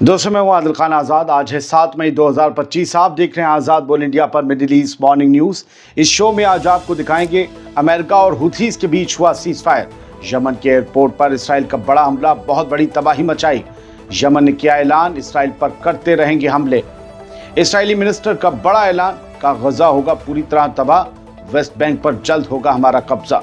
दोस्तों मैं हूं आदिल खान आज़ाद। आज है 7 मई 2025। आप देख रहे हैं आज़ाद बोल इंडिया पर मिडिल ईस्ट मॉर्निंग न्यूज़। इस शो में आज आपको दिखाएंगे अमेरिका और हुथीज के बीच हुआ सीज फायर। यमन के एयरपोर्ट पर इसराइल का बड़ा हमला, बहुत बड़ी तबाही मचाई। यमन ने किया ऐलान, इसराइल पर करते रहेंगे हमले। इसराइली मिनिस्टर का बड़ा ऐलान का गजा होगा पूरी तरह तबाह, वेस्ट बैंक पर जल्द होगा हमारा कब्जा।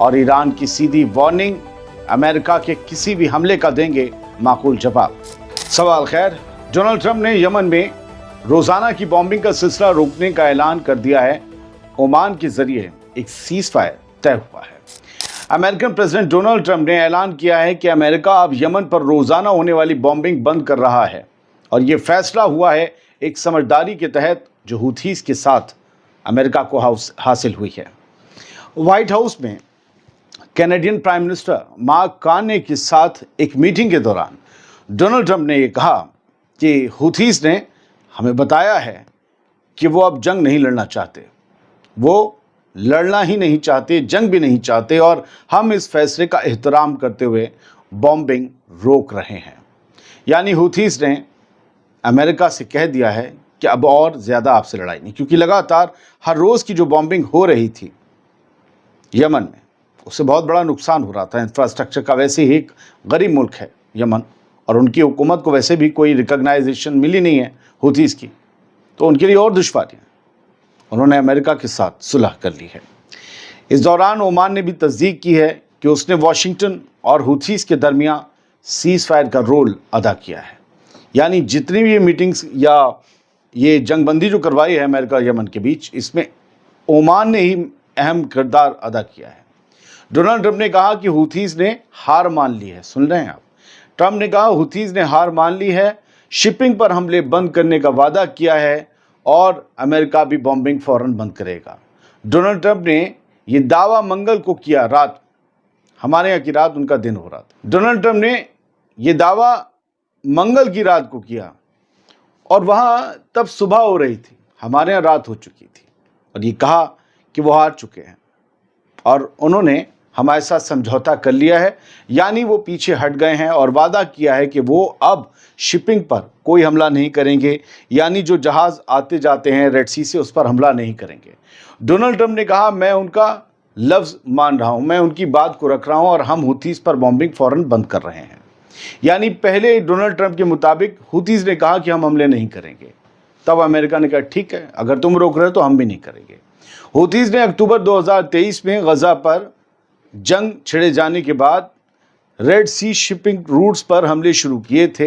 और ईरान की सीधी वार्निंग, अमेरिका के किसी भी हमले का देंगे माकूल जवाब। सवाल खैर, डोनाल्ड ट्रंप ने यमन में रोजाना की बॉम्बिंग का सिलसिला रोकने का ऐलान कर दिया है। ओमान के जरिए एक सीज फायर तय हुआ है। अमेरिकन प्रेसिडेंट डोनाल्ड ट्रंप ने ऐलान किया है कि अमेरिका अब यमन पर रोजाना होने वाली बॉम्बिंग बंद कर रहा है, और ये फैसला हुआ है एक समझदारी के तहत जो हुथीज के साथ अमेरिका को हासिल हुई है। व्हाइट हाउस में Canadian prime minister Mark Carney के साथ एक मीटिंग के दौरान डोनाल्ड ट्रंप ने ये कहा कि हुथीज ने हमें बताया है कि वो अब जंग नहीं लड़ना चाहते, वो लड़ना ही नहीं चाहते, जंग भी नहीं चाहते, और हम इस फैसले का एहतराम करते हुए बॉम्बिंग रोक रहे हैं। यानी हुथीज ने अमेरिका से कह दिया है कि अब और ज़्यादा आपसे लड़ाई नहीं, क्योंकि लगातार हर रोज़ की जो बॉम्बिंग हो रही थी यमन में, उससे बहुत बड़ा नुकसान हो रहा था इंफ्रास्ट्रक्चर का। वैसे ही एक गरीब मुल्क है यमन, और उनकी हुकूमत को वैसे भी कोई रिकग्नाइजेशन मिली नहीं है हुथीज की, तो उनके लिए और दुश्वारियाँ। उन्होंने अमेरिका के साथ सुलह कर ली है। इस दौरान ओमान ने भी तस्दीक की है कि उसने वाशिंगटन और हुथीज के दरमियान सीज फायर का रोल अदा किया है। यानी जितनी भी ये मीटिंग्स या ये जंगबंदी जो करवाई है अमेरिका और यमन के बीच, इसमें ओमान ने ही अहम किरदार अदा किया है। डोनाल्ड ट्रंप ने कहा कि हुथीज ने हार मान ली है। सुन रहे हैं आप? ट्रंप ने कहा हुथीज ने हार मान ली है, शिपिंग पर हमले बंद करने का वादा किया है, और अमेरिका भी बॉम्बिंग फौरन बंद करेगा। डोनाल्ड ट्रंप ने यह दावा मंगल को किया, रात, हमारे यहाँ की रात उनका दिन हो रहा था। डोनाल्ड ट्रंप ने यह दावा मंगल की रात को किया, और वहाँ तब सुबह हो रही थी, हमारे यहाँ रात हो चुकी थी, और ये कहा कि वो हार चुके हैं और उन्होंने हमारे साथ समझौता कर लिया है। यानी वो पीछे हट गए हैं और वादा किया है कि वो अब शिपिंग पर कोई हमला नहीं करेंगे, यानी जो जहाज़ आते जाते हैं रेड सी से, उस पर हमला नहीं करेंगे। डोनाल्ड ट्रंप ने कहा मैं उनका लफ्ज़ मान रहा हूं, मैं उनकी बात को रख रहा हूं, और हम हुथीज पर बॉम्बिंग फ़ौरन बंद कर रहे हैं। यानी पहले डोनाल्ड ट्रंप के मुताबिक हुथीज ने कहा कि हम हमले नहीं करेंगे, तब अमेरिका ने कहा ठीक है, अगर तुम रोक रहे हो तो हम भी नहीं करेंगे। हुथीज ने अक्टूबर 2023 में गजा पर जंग छिड़े जाने के बाद रेड सी शिपिंग रूट्स पर हमले शुरू किए थे,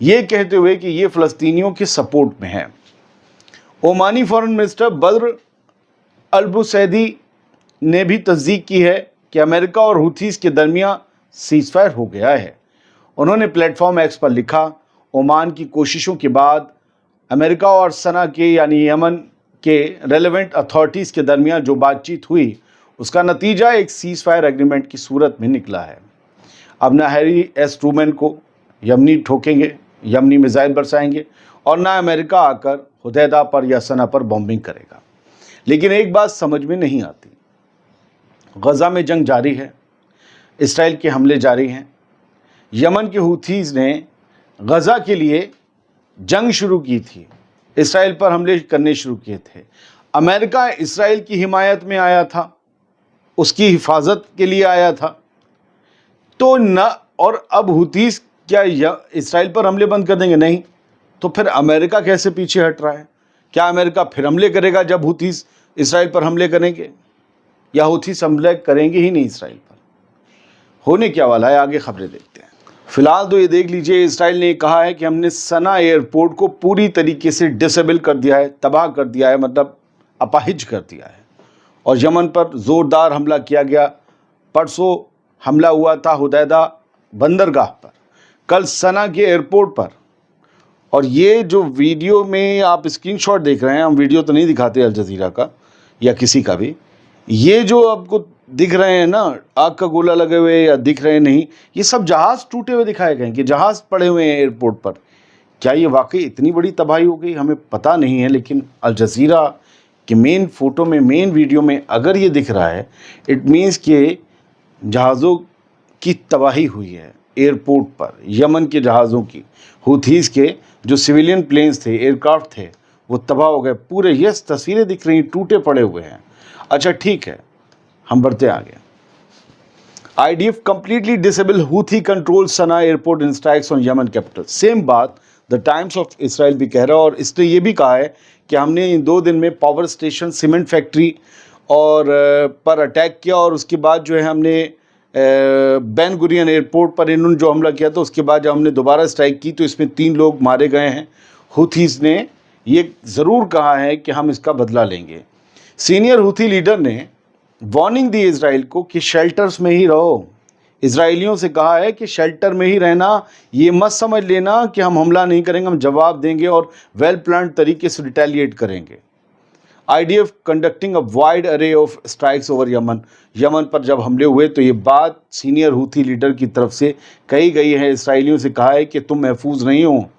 ये कहते हुए कि ये फ़लस्तीनियों के सपोर्ट में है। ओमानी फॉरेन मिनिस्टर बद्र अल-बुसैदी ने भी तस्दीक की है कि अमेरिका और हुथीज के दरमियान सीज फायर हो गया है। उन्होंने प्लेटफॉर्म एक्स पर लिखा, ओमान की कोशिशों के बाद अमेरिका और सना के यानी यमन के रेलेवेंट अथॉरिटीज़ के दरमियान जो बातचीत हुई, उसका नतीजा एक सीज फायर एग्रीमेंट की सूरत में निकला है। अब ना हैरी एस ट्रूमैन को यमनी ठोकेंगे, यमनी मिसाइल बरसाएंगे, और ना अमेरिका आकर हुदैदा पर या सना पर बॉम्बिंग करेगा। लेकिन एक बात समझ में नहीं आती, गजा में जंग जारी है, इसराइल के हमले जारी हैं। यमन के हुथीज ने गजा के लिए जंग शुरू की थी, इसराइल पर हमले करने शुरू किए थे। अमेरिका इसराइल की हिमायत में आया था, उसकी हिफाजत के लिए आया था, तो न, और अब हुथीज क्या इसराइल पर हमले बंद कर देंगे? नहीं। तो फिर अमेरिका कैसे पीछे हट रहा है? क्या अमेरिका फिर हमले करेगा जब हुथीज इसराइल पर हमले करेंगे, या हुथीज हमले करेंगे ही नहीं इसराइल पर? होने क्या वाला है, आगे खबरें देखते हैं। फिलहाल तो ये देख लीजिए, इसराइल ने कहा है कि हमने सना एयरपोर्ट को पूरी तरीके से डिसेबल कर दिया है, तबाह कर दिया है, मतलब अपाहिज कर दिया है, और यमन पर ज़ोरदार हमला किया गया। परसों हमला हुआ था हुदैदा बंदरगाह पर, कल सना के एयरपोर्ट पर। और ये जो वीडियो में आप स्क्रीनशॉट देख रहे हैं, हम वीडियो तो नहीं दिखाते अल जज़ीरा का या किसी का भी, ये जो आपको दिख रहे हैं ना, आग का गोला लगे हुए या दिख रहे नहीं, ये सब जहाज़ टूटे हुए दिखाए गए हैं कि जहाज़ पड़े हुए हैं एयरपोर्ट पर। क्या ये वाकई इतनी बड़ी तबाही हो गई? हमें पता नहीं है, लेकिन अल जज़ीरा कि मेन फ़ोटो में, मेन वीडियो में अगर ये दिख रहा है, इट मीन्स कि जहाज़ों की तबाही हुई है। एयरपोर्ट पर यमन के जहाज़ों की, हुथीज़ के जो सिविलियन प्लेन्स थे, एयरक्राफ्ट थे, वो तबाह हो गए पूरे। ये तस्वीरें दिख रही, टूटे पड़े हुए हैं। अच्छा ठीक है, हम बढ़ते आगे। IDF completely disable Houthi controlled Sanaa airport in strikes on Yemen capital। Same बात द टाइम्स ऑफ इसराइल भी कह रहा है, और इसने ये भी कहा है कि हमने इन 2 दिन में पावर स्टेशन, सीमेंट फैक्ट्री और पर अटैक किया, और उसके बाद जो है हमने बेन गुरियन एयरपोर्ट पर इन्होंने जो हमला किया था, उसके बाद जब हमने दोबारा स्ट्राइक की तो इसमें 3 लोग मारे गए हैं। हुथीज़ ने ये ज़रूर कहा है कि हम इसका बदला लेंगे। सीनियर हुथी लीडर ने वार्निंग दी इजराइल को कि शेल्टर्स में ही रहो। इजराइलियों से कहा है कि शेल्टर में ही रहना, ये मत समझ लेना कि हम हमला नहीं करेंगे, हम जवाब देंगे और वेल प्लान तरीके से रिटेलिएट करेंगे। IDF कंडक्टिंग अ वाइड अरे of strikes over Yemen. Yemen पर जब हमले हुए तो ये बात सीनियर हुथी लीडर की तरफ से कही गई है। इसराइलियों से कहा है कि तुम महफूज नहीं हो,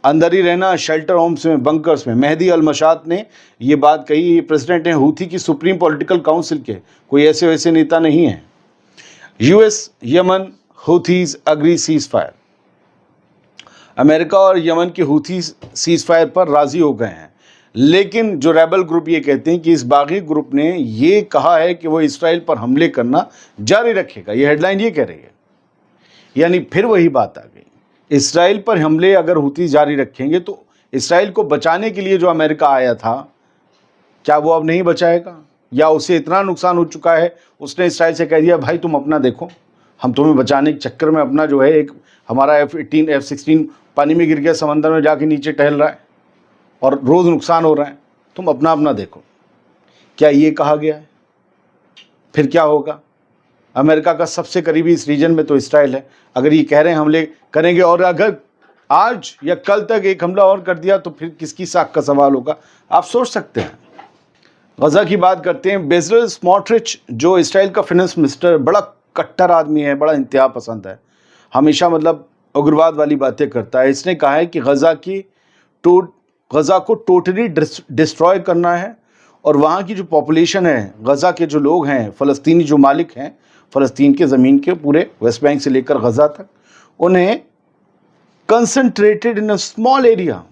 अंदर ही रहना, शेल्टर होम्स में, बंकर्स में। मेहदी अल मशात ने ये बात कही। ये प्रेसिडेंट हैं हुथी की सुप्रीम पॉलिटिकल काउंसिल के, कोई ऐसे वैसे नेता नहीं हैं। US यमन Houthis agree ceasefire. America और यमन के हुथीज सीज फायर पर राजी हो गए हैं, लेकिन जो रेबल ग्रुप ये कहते हैं कि इस बागी ग्रुप ने ये कहा है कि वो इसराइल पर हमले करना जारी रखेगा। ये हेडलाइन ये कह रही है। यानी फिर वही बात आ गई, इसराइल पर हमले अगर हुती जारी रखेंगे तो इसराइल को बचाने के लिए जो अमेरिका आया था, क्या वो अब नहीं बचाएगा? या उसे इतना नुकसान हो चुका है, उसने इसराइल से कह दिया भाई तुम अपना देखो, हम तुम्हें बचाने के चक्कर में अपना जो है, एक हमारा F-18 F-16 पानी में गिर गया, समंदर में जाके नीचे टहल रहा है और रोज़ नुकसान हो रहा है, तुम अपना अपना देखो। क्या ये कहा गया है? फिर क्या होगा? अमेरिका का सबसे करीबी इस रीजन में तो इसराइल है। अगर ये कह रहे हैं हमले करेंगे, और अगर आज या कल तक एक हमला और कर दिया तो फिर किसकी साख का सवाल होगा, आप सोच सकते हैं। गजा की बात करते हैं। बेजलेल स्मोट्रिच जो इसराइल का फाइनेंस मिनिस्टर, बड़ा कट्टर आदमी है, बड़ा इंतहा पसंद है, हमेशा मतलब उग्रवाद वाली बातें करता है। इसने कहा है कि गज़ा को टोटली डिस्ट्रॉय करना है, और वहाँ की जो पॉपुलेशन है, गज़ा के जो लोग हैं, फ़लस्तीनी जो मालिक हैं फ़लस्तीन के ज़मीन के, पूरे वेस्ट बैंक से लेकर गज़ा तक, उन्हें concentrated in a small area,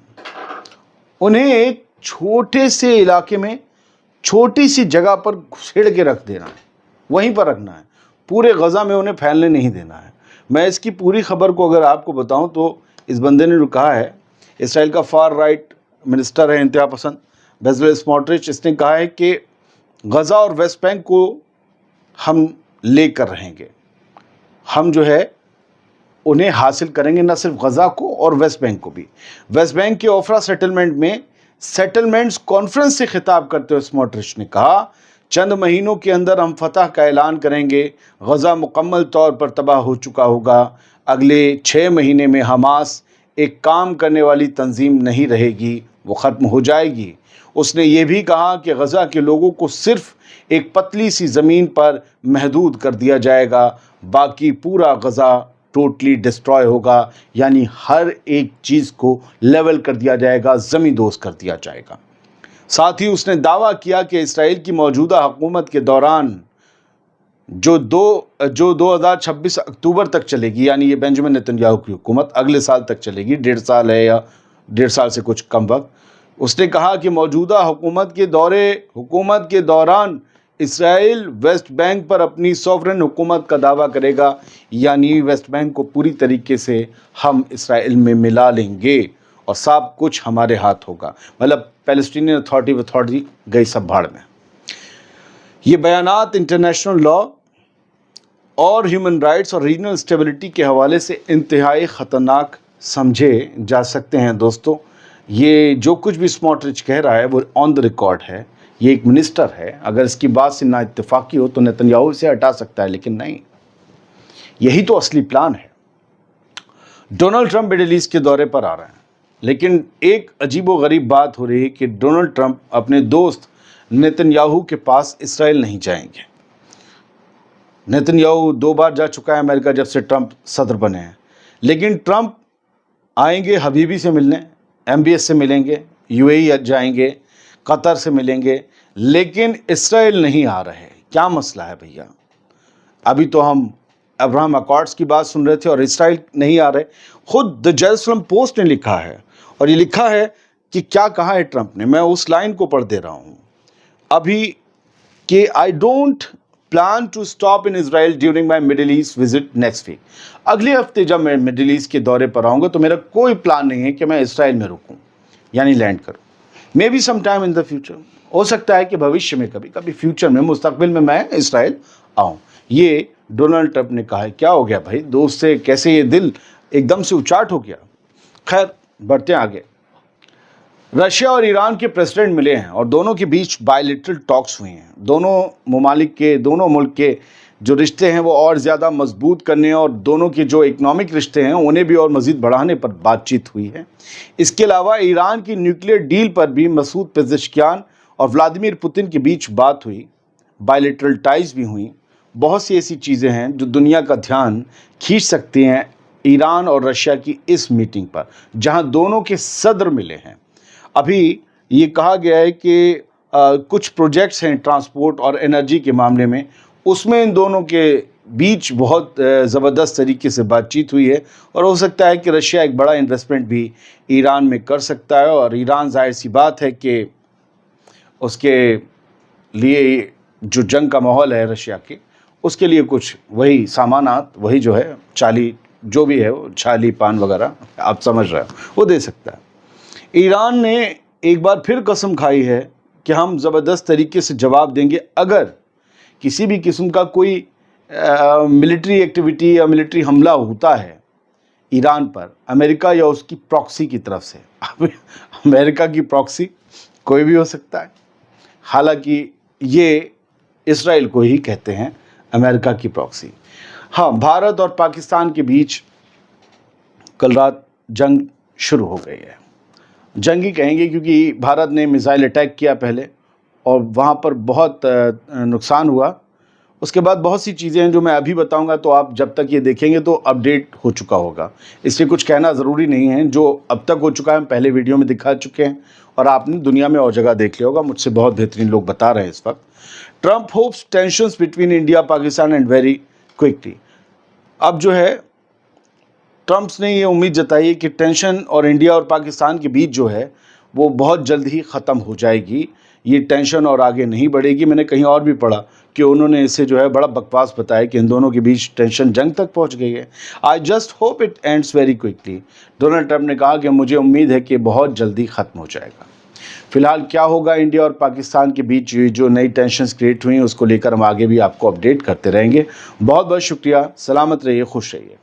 उन्हें एक छोटे से इलाके में, छोटी सी जगह पर घुसेड़ के रख देना है, वहीं पर रखना है, पूरे गज़ा में उन्हें फैलने नहीं देना है। मैं इसकी पूरी खबर को अगर आपको बताऊं तो इस बंदे ने जो कहा है, इसराइल का फार राइट मिनिस्टर है, इंतहा पसंद, बेजलेल स्मोट्रिच, इसने कहा है कि गज़ा और वेस्ट बैंक को हम लेकर रहेंगे, हम जो है उन्हें हासिल करेंगे, न सिर्फ गज़ा को और वेस्ट बैंक को भी। वेस्ट बैंक के ओफरा सेटलमेंट में सेटलमेंट्स कॉन्फ्रेंस से खिताब करते हुए स्मोट्रिच ने कहा, चंद महीनों के अंदर हम फतह का ऐलान करेंगे, गज़ा मुकम्मल तौर पर तबाह हो चुका होगा, अगले 6 महीने में हमास एक काम करने वाली तंजीम नहीं रहेगी, वो ख़त्म हो जाएगी। उसने ये भी कहा कि गज़ा के लोगों को सिर्फ एक पतली सी ज़मीन पर महदूद कर दिया जाएगा, बाकी पूरा गज़ा टोटली डिस्ट्रॉय होगा, यानी हर एक चीज़ को लेवल कर दिया जाएगा, ज़मींदोज़ कर दिया जाएगा। साथ ही उसने दावा किया कि इसराइल की मौजूदा हुकूमत के दौरान जो 2026 अक्टूबर तक चलेगी, यानी ये बेंजामिन नेतन्याहू की हुकूमत अगले साल तक चलेगी, 1.5 साल है या 1.5 साल से कुछ कम वक्त। उसने कहा कि मौजूदा हुकूमत के दौरान इसराइल वेस्ट बैंक पर अपनी सॉवरेन हुकूमत का दावा करेगा, यानी वेस्ट बैंक को पूरी तरीके से हम इसराइल में मिला लेंगे और सब कुछ हमारे हाथ होगा। मतलब पैलेस्टीनियन अथॉरिटी गई सब भाड़ में। ये बयानात इंटरनेशनल लॉ और ह्यूमन राइट्स और रीजनल स्टेबिलिटी के हवाले से इंतहाई ख़तरनाक समझे जा सकते हैं। दोस्तों, ये जो कुछ भी स्मोट्रिच कह रहा है वो ऑन द रिकॉर्ड है। ये एक मिनिस्टर है, अगर इसकी बात से ना इत्तेफाकी हो तो नेतन्याहू इसे हटा सकता है, लेकिन नहीं, यही तो असली प्लान है। डोनाल्ड ट्रंप मिडिल ईस्ट के दौरे पर आ रहे हैं, लेकिन एक अजीबोगरीब बात हो रही है कि डोनाल्ड ट्रंप अपने दोस्त नेतन्याहू के पास इसराइल नहीं जाएंगे। नेतन्याहू 2 बार जा चुका है अमेरिका जब से ट्रंप सदर बने हैं, लेकिन ट्रंप आएंगे हबीबी से मिलने, MBS से मिलेंगे, UAE जाएंगे, कतर से मिलेंगे, लेकिन इसराइल नहीं आ रहे। क्या मसला है भैया? अभी तो हम अब्राहम अकॉर्ड्स की बात सुन रहे थे और इसराइल नहीं आ रहे। खुद द जेरूसलम पोस्ट ने लिखा है, और ये लिखा है कि क्या कहा है ट्रंप ने। मैं उस लाइन को पढ़ दे रहा हूँ अभी कि I don't plan to stop in Israel during my Middle East visit next week. अगले हफ्ते जब मैं मिडिल ईस्ट के दौरे पर आऊँगा तो मेरा कोई प्लान नहीं है कि मैं इसराइल में रुकूँ, यानी लैंड करूँ। Maybe some time in the future, हो सकता है कि भविष्य में कभी फ्यूचर में, मुस्तकबिल में मैं इसराइल आऊँ। ये डोनाल्ड ट्रंप ने कहा है। क्या हो गया भाई, दोस्त से कैसे ये दिल एकदम से उचाट हो गया। खैर बढ़ते हैं आगे। रशिया और ईरान के प्रेसिडेंट मिले हैं और दोनों के बीच बायलैटरल टॉक्स हुए हैं। दोनों मुल्क के जो रिश्ते हैं वो और ज़्यादा मजबूत करने और दोनों के जो इकोनॉमिक रिश्ते हैं उन्हें भी और मज़ीद बढ़ाने पर बातचीत हुई है। इसके अलावा ईरान की न्यूक्लियर डील पर भी मसूद पेज़ेश्कियान और व्लादिमीर पुतिन के बीच बात हुई। बायलैटरल टाइज भी हुई। बहुत सी ऐसी चीज़ें हैं जो दुनिया का ध्यान खींच सकती हैं ईरान और रशिया की इस मीटिंग पर, जहां दोनों के सदर मिले हैं। अभी ये कहा गया है कि कुछ प्रोजेक्ट्स हैं ट्रांसपोर्ट और एनर्जी के मामले में, उसमें इन दोनों के बीच बहुत ज़बरदस्त तरीके से बातचीत हुई है और हो सकता है कि रशिया एक बड़ा इन्वेस्टमेंट भी ईरान में कर सकता है और ईरान जाहिर सी बात है कि उसके लिए जो जंग का माहौल है रशिया के, उसके लिए कुछ वही सामानात, वही जो है चाली, जो भी है वो छाली पान वगैरह आप समझ रहे हो, वो दे सकता है। ईरान ने एक बार फिर कसम खाई है कि हम ज़बरदस्त तरीके से जवाब देंगे अगर किसी भी किस्म का कोई मिलिट्री एक्टिविटी या मिलिट्री हमला होता है ईरान पर, अमेरिका या उसकी प्रॉक्सी की तरफ से। अब अमेरिका की प्रॉक्सी कोई भी हो सकता है, हालांकि ये इसराइल को ही कहते हैं अमेरिका की प्रॉक्सी। हाँ, भारत और पाकिस्तान के बीच कल रात जंग शुरू हो गई है। जंग ही कहेंगे क्योंकि भारत ने मिसाइल अटैक किया पहले और वहाँ पर बहुत नुकसान हुआ। उसके बाद बहुत सी चीज़ें हैं जो मैं अभी बताऊंगा, तो आप जब तक ये देखेंगे तो अपडेट हो चुका होगा, इसलिए कुछ कहना ज़रूरी नहीं है। जो अब तक हो चुका है हम पहले वीडियो में दिखा चुके हैं और आपने दुनिया में और जगह देख लिया होगा, मुझसे बहुत बेहतरीन लोग बता रहे हैं इस वक्त। Trump hopes tensions between India Pakistan and very quickly. अब जो है ट्रंप्स ने ये उम्मीद जताई है कि टेंशन और इंडिया और पाकिस्तान के बीच जो है वो बहुत जल्द ही ख़त्म हो जाएगी। ये टेंशन और आगे नहीं बढ़ेगी। मैंने कहीं और भी पढ़ा कि उन्होंने इसे जो है बड़ा बकवास बताया कि इन दोनों के बीच टेंशन जंग तक पहुंच गई है। I just hope it ends very quickly. Donald Trump ने कहा कि मुझे उम्मीद है कि बहुत जल्दी ख़त्म हो जाएगा। फिलहाल क्या होगा इंडिया और पाकिस्तान के बीच जो नई टेंशन्स क्रिएट हुई हैं उसको लेकर हम आगे भी आपको अपडेट करते रहेंगे। बहुत बहुत शुक्रिया। सलामत रहिए, खुश रहिए।